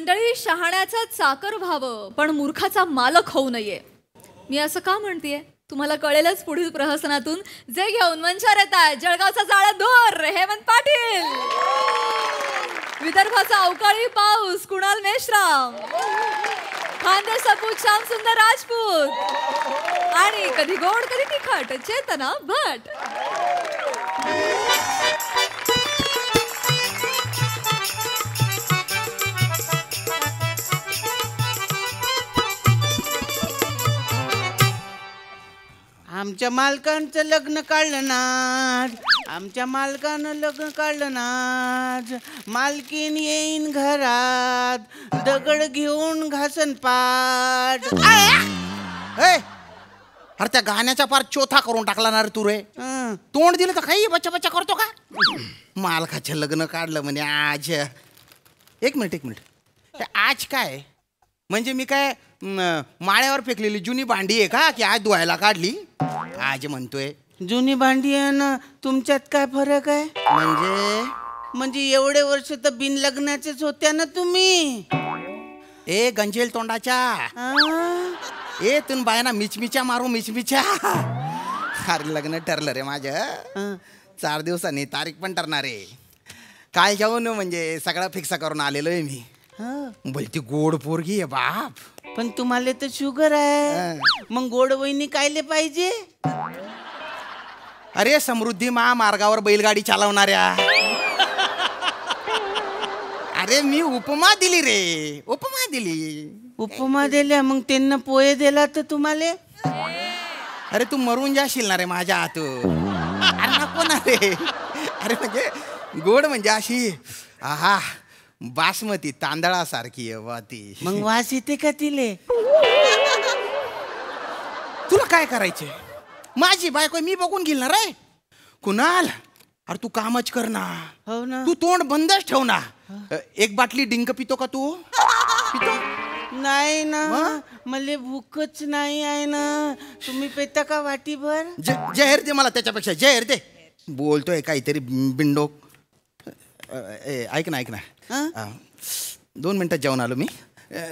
मंडळी, शहाण्याचा चाकर व्हावं पण मूर्खाचा मालक होऊ नये. मी असं का म्हणतेय तुम्हाला कळेलच पुढील प्रहसनातून, जे घेऊन मंचावर येत आहेत जळगावचा जाळा धोर हेमंत पाटील, विदर्भाचा अवकाळी पाऊस कुणाल मेश्राम, खानदेश सपूत श्याम सुंदर राजपूत आणि कधी गोड कधी तिखट चेतना भट. आमच्या मालकांचं लग्न काढलं नाज, आमच्या मालकानं लग्न काढलं नाज, मालकीन येईन घरात दगड घेऊन घासन पाठ. अरे त्या गाण्याचा पार चोथा करून टाकला ना रे तू रे. तोंड दिलं तर काही बच्चा बच्चा करतो का. मालकाचं लग्न काढलं म्हणे आज. एक मिनिट आज काय म्हणजे मी काय माळ्यावर फेकलेली जुनी भांडी आहे का की आज धुवायला काढली. आज म्हणतोय जुनी भांडी आहे ना, तुमच्यात काय फरक आहे. म्हणजे एवढे वर्ष तर बिन लग्नाचेच होत्या ना तुम्ही. ए गंजेल तोंडाच्या ए तुन बायना मिचमिच्या मारू मिचमिच्या. अरे लग्न ठरलं रे माझं. 4 दिवसांनी तारीख पण ठरणार आहे. काय जाऊन म्हणजे सगळं फिक्स करून आलेलो आहे मी. बोलती गोड पोरगी आहे बाप. पण तुम्हाला तर शुगर आहे, मग गोड वहिनी कायले पाहिजे. अरे समृद्धी महामार्गावर बैलगाडी चालवणाऱ्या. अरे मी उपमा दिली रे, उपमा दिली. उपमा दिल्या मग त्यांना पोहे दिला तर तुम्हाला. अरे तू मरून जाशील ना रे माझ्या हातून. अरे नको ना रे. अरे म्हणजे गोड म्हणजे अशी आहा बासमती तांदळासारखी आहे बा ती. मग वास येते का तिले. तुला काय करायचे. माझी बायको मी बघून घेईल ना रे. कुणाल अरे तू कामच कर ना. हो ना. तू तोंड बंदच ठेव ना. एक बाटली डिंक पितो का तू. पितो नाही ना, मला भूकच नाही आहे ना. तुम्ही पेता का वाटीभर. जहर दे मला त्याच्यापेक्षा जहर दे. बोलतोय काहीतरी बिंडोक. ऐक ना 2 मिनिटात जाऊन आलो मी.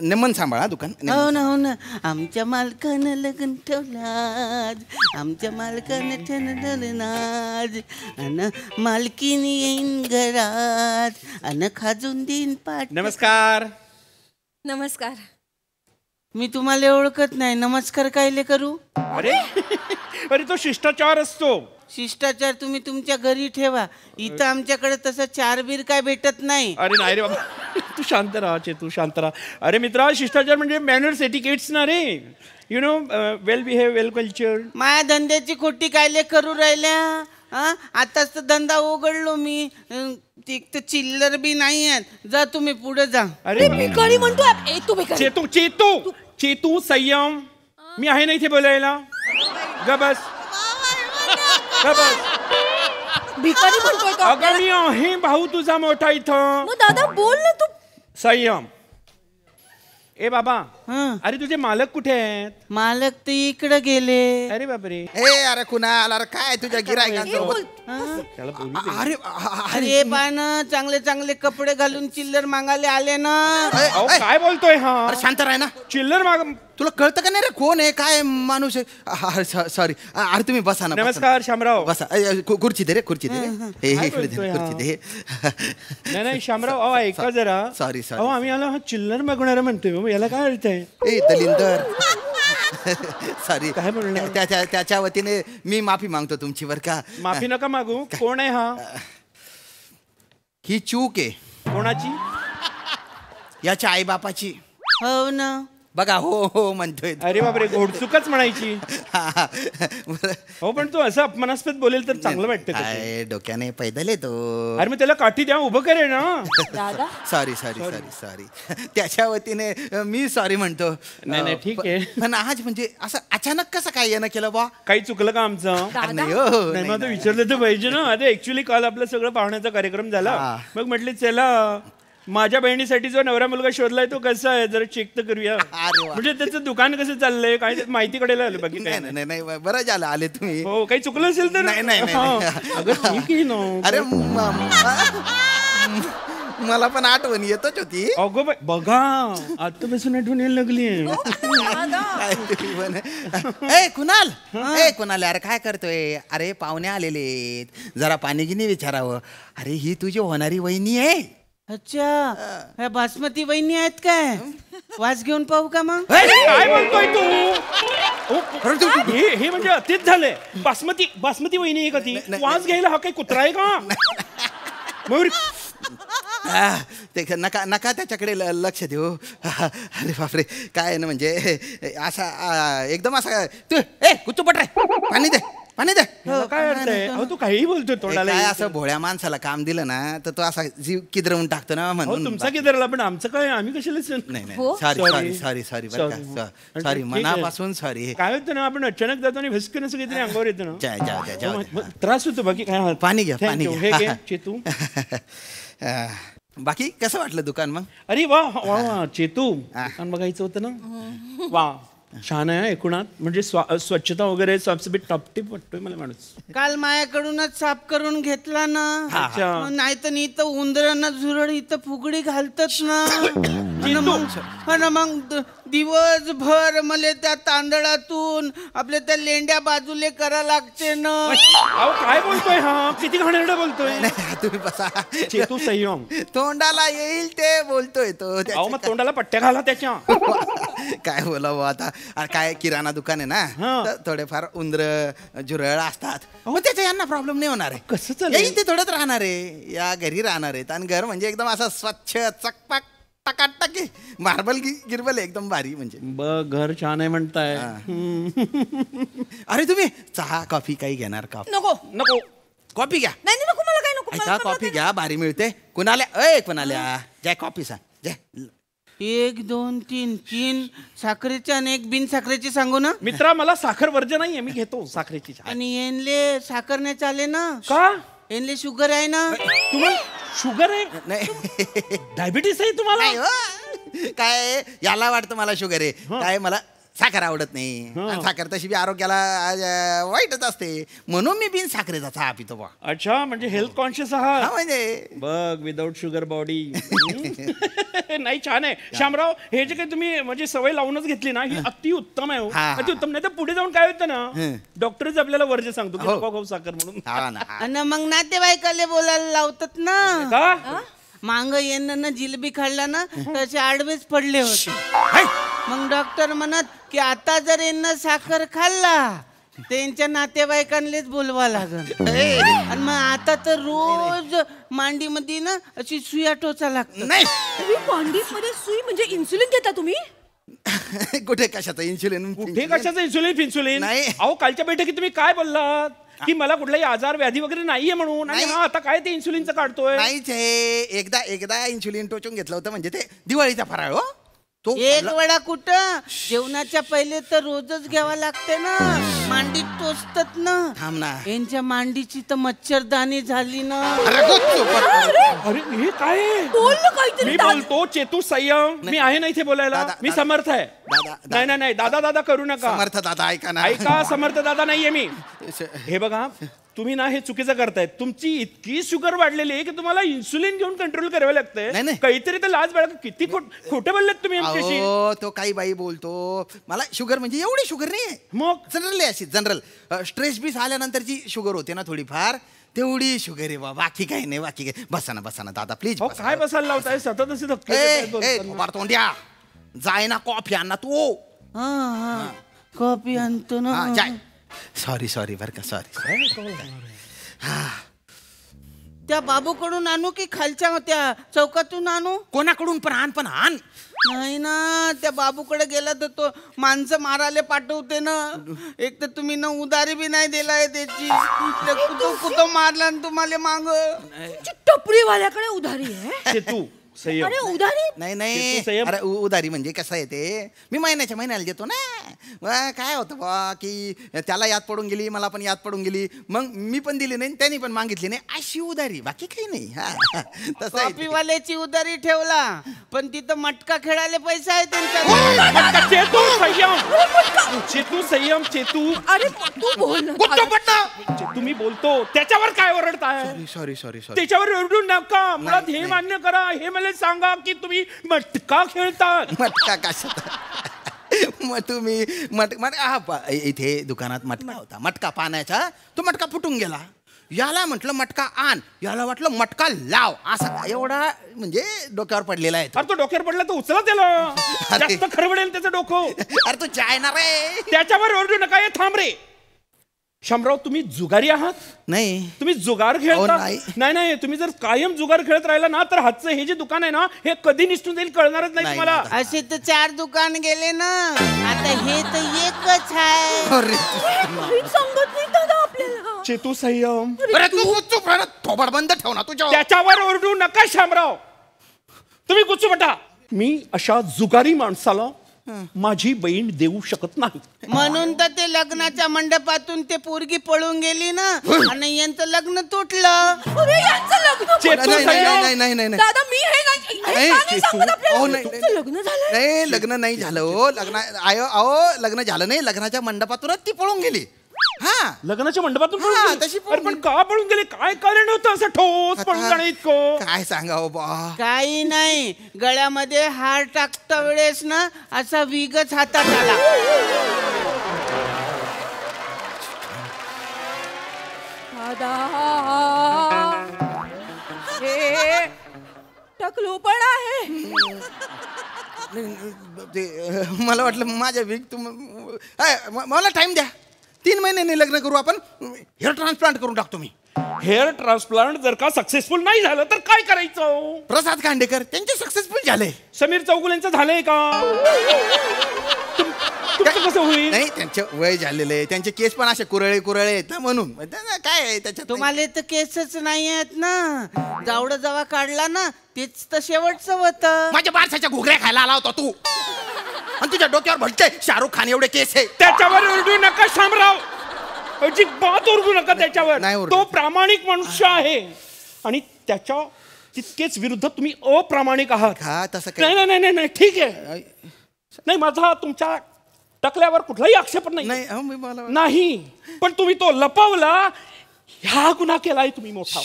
नेमन सांभाळा दुकान. हो ना. आमच्या मालकानं लग्न ठेवलं, आमच्या मालकानं ठेवलं नाज, अन मालकीन येईन घरात अन खाजून देईन पाठ. नमस्कार. नमस्कार. मी तुम्हाला ओळखत नाही, नमस्कार कायले करू. अरे तो शिष्टाचार असतो. शिष्टाचार तुम्ही तुमच्या घरी ठेवा. इथं आमच्याकडे तसं 4 बीर काय भेटत नाही. अरे नाही रे बाबा, तू शांत राहा चेतू, शांत राहा. अरे मित्रा, शिष्टाचार म्हणजे मॅनर्स एटिकेट्स ना रे. You know, well behave, well culture. माया धंद्याची खोटी कायले करू राहिल्या. आताच तर धंदा उघडलो मी. एक तर चिल्लर बी नाही आहेत. जा तुम्ही पुढे जा. अरे भिकारी म्हणतोय. तू भिकारी. चेतू चेतू चेतू संयम. मी आहे ना इथे बोलायला. ग बस. भिकारी म्हणतोय. अगं मी आहे भाऊ तुझा मोठा इथं. मग दादा बोल ना तू. संयम. ए बाबा, अरे तुझे मालक कुठे आहेत. मालक ते इकडे गेले. अरे बापरे. अरे कुणाल अरे काय तुझ्या गिरायकांसोबत. अरे अरे पान चांगले चांगले कपडे घालून चिल्लर मागायला आले ना. काय बोलतोय हा. अरे शांत राह ना. चिल्लर माग. तुला कळतं का नाही रे कोण आहे काय माणूस आहे. सॉरी अरे तुम्ही बसा ना. नमस्कार शामराव. बसा. खुर्ची दे रे खुर्ची दे. इकडे दे खुर्ची दे. नाही शामराव, अहो ऐका जरा. सॉरी. अहो आम्ही याला चिल्लर मागणार म्हणतोय. याला काय अर्थ आहे. ए दलिंदर. सॉरी. काय बोलणार. त्याच्या वतीने मी माफी मागतो तुमची बर का. माफी नका मागू. कोण आहे हा. ही चूक आहे. कोणाची. याच्या आई बापाची. हो ना. बघा हो म्हणतोय. अरे बापरे, घोडचुकच म्हणायची. हो पण तू असं अपमानास्पद बोलेल तर चांगलं वाटतं. काय डोक्याने पैदल येतो. अरे मग त्याला काठी द्या, उभं करे ना. सॉरी. त्याच्या वतीने मी सॉरी म्हणतो. नाही ठीक आहे. पण आज म्हणजे असं अचानक कसं काय येणं केलं बा. काही चुकलं का आमचं. नाही मग विचारलं तर पाहिजे ना. आता ऍक्च्युली काल आपलं सगळं पाहण्याचा कार्यक्रम झाला. मग म्हटले चला माझ्या बहिणीसाठी जो नवरा मुलगा शोधलाय तो कसा आहे जरा चेक तर करूया. म्हणजे त्याचं दुकान कसं चाललंय काय माहिती कडेला आलं. बाकी नाही बरं झालं आले तुम्ही. हो काही चुकलं असेल तर. नाही अगं ठीक आहे ना. अरे मला पण आठवण येतच होती. अगो बाई बघा आतापासून आठवण यायला लागली. काय तुम्ही पण. ए कुणाल अरे काय करतोय? अरे पाहुणे आलेले आहेत, जरा पाणी गिनी विचारावं. अरे ही तुझी होणारी वहिनी आहे. अच्छा, ह्या बासमती वहिनी आहेत काय? वास घेऊन पाहू का मग? काय बोलतोय तू? हे म्हणजे अतिच झालंय. बासमती वहिनी आहे का ती? वास घ्यायला हा काही कुत्रा आहे का? मयूर ते नका त्याच्याकडे लक्ष देऊ. अरे बापरे, काय आहे ना म्हणजे असा एकदम असा तू कुचू पट रे, पाणी दे. काय अर्थ आहे? अहो, तू काही बोलतोय तोंडाला. काय असं भोळ्या माणसाला काम दिलं ना तर तो असा जीव किदरवून टाकतो ना म्हणून. तुमचा किदरला पण आमचं काय? आम्ही कशाला नाही हो? सॉरी मनापासून सॉरी. काय होतं ना, आपण अचानक जातो आणि भस्कन असं काहीतरी अंगावर येतं ना, जाऊ त्रास होतो. बाकी काय? पाणी घ्या. हे घे चेतू. बाकी कसं वाटलं दुकान मग? अरे वा वा चेतू, दुकान बघायचं होतं ना. वा छान आहे एकूणात. म्हणजे स्वच्छता वगैरे साफसफाई टपटीप वाटतोय मला माणूस. काल मायाकडूनच साफ करून घेतला ना. अच्छा. नाही तर इथं उंदरांना झुरळ इथं फुगडी घालतात ना. मग दिवसभर मला त्या तांदळातून आपल्या त्या लेंड्या बाजूले करा लागते ना. अहो काय बोलतोय? हा किती घाणेरडं बोलतोय. तुम्ही बसा. चेतू संयम. तोंडाला येईल ते बोलतोय तो. अहो मग तोंडाला पट्ट्या घाला त्याच्या. काय बोलावं आता. काय किराणा दुकान आहे ना, तर थोडेफार उंदर झुरळ असतात. मग त्याच्या यांना प्रॉब्लेम नाही होणार आहे. कसं चालेल? ते थोडंच राहणार आहे, या घरी राहणार आहेत. आणि घर म्हणजे एकदम असं स्वच्छ चकपक टकाटकी मार्बल गिरबल एकदम भारी. म्हणजे बघ घर छान आहे म्हणताय. अरे तुम्ही चहा कॉफी काही घेणार का? नको कॉफी घ्या. नाही नको मला काही नको. चहा कॉफी घ्या, भारी मिळते. कुणाल्या जय कॉफी सांग जय. 1 2 3 3 साखरेची आणि 1 बिन साखरेची सांगू ना. मित्रा मला साखर वर्ज नाहीये, मी घेतो साखरेची चहा. आणि येनले साखर नाही चाले ना. का? येनले शुगर आहे ना. तुम्हाला शुगर आहे? नाही डायबिटीस आहे तुम्हाला? नाही हो. काय याला वाटतं मला शुगर आहे. काय मला साखर आवडत नाही. आणि साखर तशी बी आरोग्याला वाईटच असते, म्हणून मी बिन साखरेचा चहा पितो बा. अच्छा, म्हणजे हेल्थ कॉन्शियस आहात. म्हणजे बघ विदाउट शुगर बॉडी. नाही छान आहे शामराव. हे जे काही तुम्ही म्हणजे सवय लावूनच घेतली ना, ही अति उत्तम आहे. अति उत्तम. नाही तर पुढे जाऊन काय होतं ना, डॉक्टरच आपल्याला वर्ज सांगतो की नको खाऊ साखर म्हणून. आणि मग नातेवाईकाले बोलायला लावतात ना. का? मांग येणं जिलेबी खाल्ला ना त्याचे आडवेच पडले होते. मग डॉक्टर म्हणत की आता जर यांना साखर खाल्ला त्यांच्या नातेवाईकांलेच बोलवा लागल. आणि मग आता तर रोज मांडीमध्ये ना अशी सुया टोचा लागतो. नाही मांडीमध्ये सुई म्हणजे इन्सुलिन घेता तुम्ही? कुठे कशाचं इन्सुलिन? कुठे कशाचं इन्सुलिन? नाही. अहो कालच्या बैठकीत तुम्ही काय बोललात की मला कुठलाही आजार व्याधी वगैरे नाहीये म्हणून, आणि हा आता काय ते इन्सुलिनचं काढतोय? नाहीच हे. एकदा इन्सुलिन टोचून घेतलं होतं, म्हणजे ते दिवाळीचा फराळ हो तो. एक वेळा कुठं जेवणाच्या पहिले तर रोजच घ्यावा लागते ना. मांडीत टोचतात ना. थांब ना. यांच्या मांडीची तर मच्छरदाणी झाली ना. अरे हे काय आहे? बोल ना काहीतरी. मी बोलतो चेतू संयम. मी आहे ना इथे बोलायला. मी समर्थ आहे. नाही दादा करू नका. समर्थ दादा ऐका ना. ऐका, समर्थ दादा नाहीये मी. हे बघा तुम्ही ना हे चुकीचं करताय. तुमची इतकी शुगर वाढलेली आहे की तुम्हाला इन्सुलिन घेऊन कंट्रोल करावे लागतंय. नाही. काहीतरी तर लाज बाळगा. किती खोटे बोललेत तुम्ही आमच्याशी. तो काही बाई बोलतो. मला शुगर म्हणजे एवढी शुगर नाही आहे. मग जनरल अशी जनरल स्ट्रेस बीस आल्यानंतरची शुगर होते ना थोडीफार, तेवढी शुगर आहे बा. बाकी काही नाही. बाकी काय. बसा ना दादा प्लीज. काय बसायला लावताय सतत असे धक्के? तोंड्या जाय ना कॉफी आण ना तू. कॉफी आणतो ना. जाय. सॉरी बर का. सॉरी. त्या बाबूकडून आणू की खालच्या त्या चौकातून आणू? कोणाकडून पण आण. नाही ना, त्या बाबूकडे गेला तर तो माणसं मारायला पाठवते ना. एक तर तुम्ही ना उधारी बी नाही दिलाय त्याची. कुठं मारला तुम्हाला माग. टपरीवाल्याकडे उधारी आहे. चेतू संयम. अरे उधारी नाही चेतू, नाही संयम. अरे उधारी म्हणजे कसं आहे ते मी महिन्याला देतो ना. काय होतं बा की त्याला याद पडून गेली मला पण याद पडून गेली मग मी पण दिली नाही त्यांनी पण मागितली नाही अशी उधारी बाकी काही नाही. हा तसं आहे ते. कॉफीवाल्याची उधारी ठेवला पण तिथं मटका खेळायला पैसा आहे त्यांचा. चेतू संयम, चेतू संयम, चेतू. अरे तू बोल ना. कुठं पडलं? चेतू मी बोलतो त्याच्यावर काय ओरडताय? सॉरी सॉरी सॉरी त्याच्यावर ओरडू नका. मुळात हे नाही. मान्य करा, हे मला सांगा की तुम्ही मटका खेळतात. मटका कशात मग तुम्ही इथे दुकानात मटका होता मटका पाण्याचा तो मटका फुटून गेला. याला म्हटलं मटका आण याला वाटलं मटका लाव असा एवढा म्हणजे डोक्यावर पडलेला आहे तो. अरे तो डोक्यावर पडला तर उचला त्याला. अरे. जास्त खरवडेल त्याचं डोकं. अरे तू चाय ना रे. त्याच्यावर ओरडू नका. हे थांब रे शामराव, तुम्ही जुगारी आहात? नाही तुम्ही जुगार खेळता? नाही. नाही नाही, तुम्ही जर कायम जुगार खेळत राहिला ना तर हातचं हे जे दुकान आहे ना हे कधी निसटून जाईल कळणारच नाही नाही, तुम्हाला. नाही. असे तर 4 दुकान गेले ना आता हे तर एकच आहे. अरे काहीच सांगत नाही दादा आपल्याला. चेतू संयम. अरे तू चुप राहा ना. थोबाड बंद ठेव ना तुझ्या. त्याच्यावर ओरडू नका शामराव. तुम्ही गुच्चू बटा. मी अशा जुगारी माणसाला माझी बहीण देऊ शकत नाही. म्हणून तर ते लग्नाच्या मंडपातून ते पोरगी पळून गेली ना आणि यांचं लग्न तुटलं. अरे यांचं लग्न. चेतू नाही, नाही, संयम. नाही नाही नाही नाही दादा मी हे नाही हे नाही, का नाही सांगत चेतू. आपल्याला? अहो, नाही, तुमचं नाही. लग्न झालं. नाही लग्न नाही झालं हो. अहो लग्न झालं नाही लग्नाच्या मंडपातूनच ती पळून गेली. हा लग्नाच्या मंडपातून पळून हा, गेली? तशी पळून अरे पण गेली. का पळून गेले? काय कारण होतं असं ठोस पळून आता जाणं इतकं? काय सांगावं बा. काही नाही गळ्यामध्ये हार टाकता वेळेस ना असा विगच हातात आला. दादा हे टकलू पण आहे. ते मला वाटलं माझ्या वीक मला टाइम द्या. 3 महिन्यांनी लग्न करू आपण. हेअर ट्रान्सप्लांट करून टाकतो मी. हेअर ट्रान्सप्लांट जर का सक्सेसफुल नाही झालं तर काय करायचं? प्रसाद खांडेकर त्यांचे सक्सेसफुल झाले. समीर चौगुलेंचं झालंय का? तुमचं कसं होईल? नाही त्यांचे वय झालेले आहे. त्यांचे केस पण असे कुरळे आहेत ना म्हणून काय आहे त्याच्यात. तुम्हाला तर केसच नाही आहेत ना. जावडं जेव्हा काढला ना तेच तर शेवटचं होतं. माझ्या बारसाच्या घुगऱ्या खायला आला होता तू आणि तुझ्या डोक्यावर भलते शाहरुख खान एवढे केस आहे. त्याच्यावर ओरडू नका शामराव. अजिबात ओरडू नका त्याच्यावर. नाही ओरडत. तो प्रामाणिक मनुष्य आहे आणि त्याच्या तितकेच विरुद्ध तुम्ही अप्रामाणिक आहात. हा तसं नाही काय नाही नाही नाही ठीक आहे. नाही माझा तुमच्या टकल्यावर कुठलाही आक्षेप नाही. नाही अहो, मी मला नाही पण तुम्ही तो लपवला. ह्या गुन्हा केलाय तुम्ही मोठा.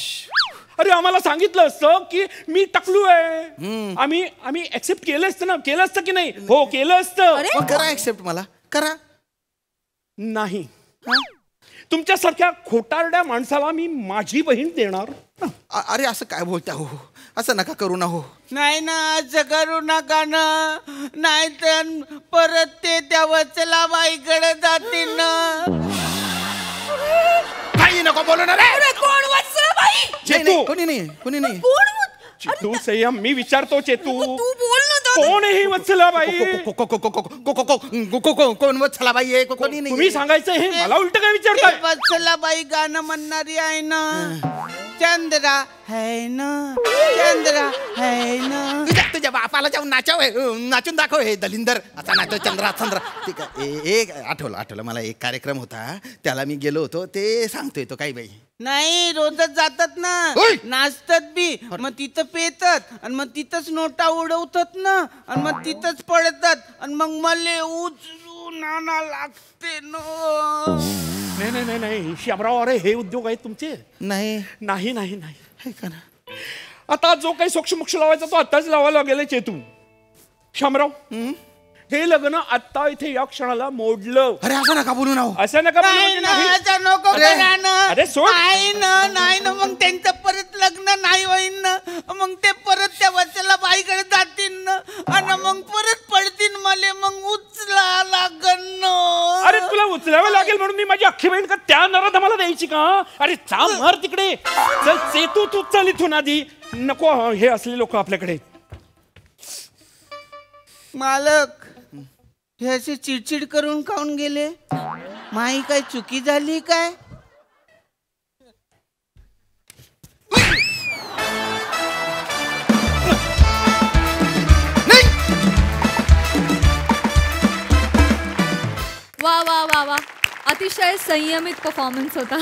अरे आम्हाला सांगितलं असतं की मी टकलू आहे. आम्ही ऍक्सेप्ट केलं असतं ना. केलं असतं की नाही? हो केलं असतं. मग करा ऍक्सेप्ट मला करा. नाही तुमच्यासारख्या खोटारड्या माणसाला मी माझी बहीण देणार. अरे असं काय बोलता हो. असं नका करू ना हो. नाही ना असं करू नका ना. नाही तर परत ते त्या वत्सलाबाईकडे जातील ना. काही नको बोलू ना रे. अरे कोण वत्सलाबाई? नाही, नाही, कोणी नाही कोणी नाही. कोण चेतू संयम मी विचारतो चेतू तू बोल ना दादा. कोण आहे ही वत्सलाबाई? कोण वत्सलाबाई आहे कोणी नाही. तुम्ही सांगायचं हे मला उलट काय ते विचारताय? वत्सलाबाई गाणं म्हणणारी आहे ना. चंद्रा है ना चंद्रा है ना. तुझ्या बापाला जाऊन नाचून दाखव हे दलिंदर असा नाचो चंद्रा चंद्रा. ठीक आहे एक आठवलं मला एक कार्यक्रम होता त्याला मी गेलो होतो ते सांगतोय तो काही बाई. नाही रोजच जातात ना. ओय! नाचतात बी मग तिथं पेतात आणि मग तिथंच नोटा उडवतात ना आणि मग तिथंच पडतात आणि मग मले उचलून आणा लागते ना. नाही नाही नाही नाही शामराव अरे हे उद्योग आहेत तुमचे. नाही नाही नाही नाही हे का ना. आता जो काही सोक्षमोक्ष लावायचा तो आताच लावायला गेलाय चेतू. शामराव हे लग्न आता इथे या क्षणाला मोडलं. अरे असं नका बोलू ना हो. असं नका बोलू नाही म्हणजे ना नाही. असं नको करा ना. अरे सोड. नाही ना मग त्यांचं परत लग्न नाही होईन ना. मग ते परत त्या वत्सला बाईकडे जातील ना आणि मग परत पडतील मले मग उचला लागन ना. अरे तुला उचलावं लागेल म्हणून मी माझी अख्खी बहीण का त्या नराधमाला द्यायची का? अरे चा मार तिकडे. चल चेतू तू चल इथून आधी. नको हे असले लोक आपल्याकडे. मालक हे असे चिडचिड करून काऊन गेले? माही काय चुकी झाली काय? अतिशय संयमित परफॉर्मन्स होता.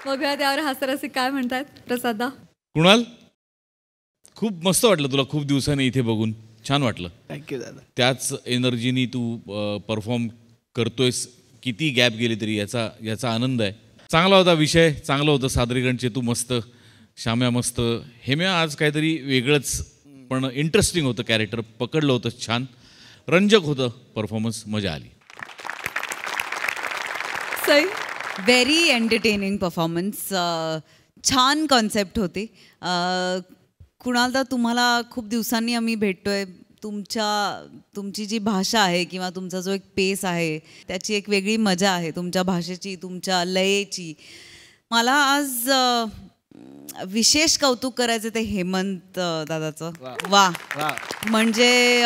बघूया त्यावर हास्यरसिक काय म्हणतात. प्रसादा. कुणाल, खूप मस्त वाटलं तुला खूप दिवसांनी इथे बघून. छान वाटलं. थँक्यू दादा. त्याच एनर्जीनी तू परफॉर्म करतोयस. किती गॅप गेली तरी याचा आनंद आहे. चांगला होता विषय, चांगलं होतं सादरीकरणचे. तू मस्त, श्याम्या मस्त, हेम्या आज काहीतरी वेगळंच पण इंटरेस्टिंग होतं. कॅरेक्टर पकडलं होतं छान. रंजक होतं परफॉर्मन्स. मजा आली. सई. Very entertaining performance. छान कॉन्सेप्ट होती. कुणालदा, तुम्हाला खूप दिवसांनी आम्ही भेटतोय. तुमची जी भाषा आहे किंवा तुमचा जो एक पेस आहे त्याची एक वेगळी मजा आहे. तुमच्या भाषेची, तुमच्या लयेची. मला आज विशेष कौतुक करायचं ते हेमंत दादाचं. वा. म्हणजे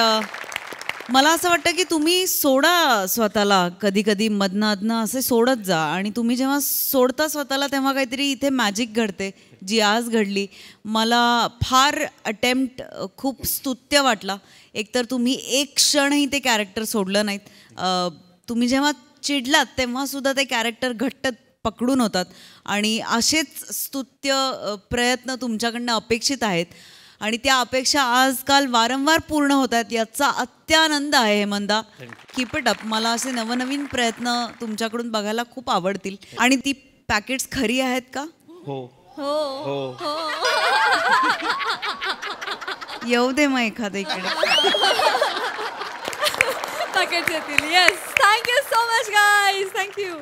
मला असं वाटतं की तुम्ही सोडा स्वतःला, कधी कधी मधनं असे सोडत जा. आणि तुम्ही जेव्हा सोडता स्वतःला तेव्हा काहीतरी इथे मॅजिक घडते, जी आज घडली. मला फार अटेम्प्ट खूप स्तुत्य वाटला. एकतर तुम्ही एक क्षणही ते कॅरेक्टर सोडलं नाहीत. तुम्ही जेव्हा चिडलात तेव्हासुद्धा ते कॅरेक्टर घट्ट पकडून होतात. आणि असेच स्तुत्य प्रयत्न तुमच्याकडनं अपेक्षित आहेत. आणि त्या अपेक्षा आजकाल वारंवार पूर्ण होत आहेत, याचा अत्यानंद आहे हेमंदा. Keep it up. मला असे नवनवीन प्रयत्न तुमच्याकडून बघायला खूप आवडतील. आणि ती पॅकेट्स खरी आहेत का? हो हो. येऊ दे मग एखादं इकडे. पॅकेट्स येतील. Yes. Thank you so much guys. Thank you.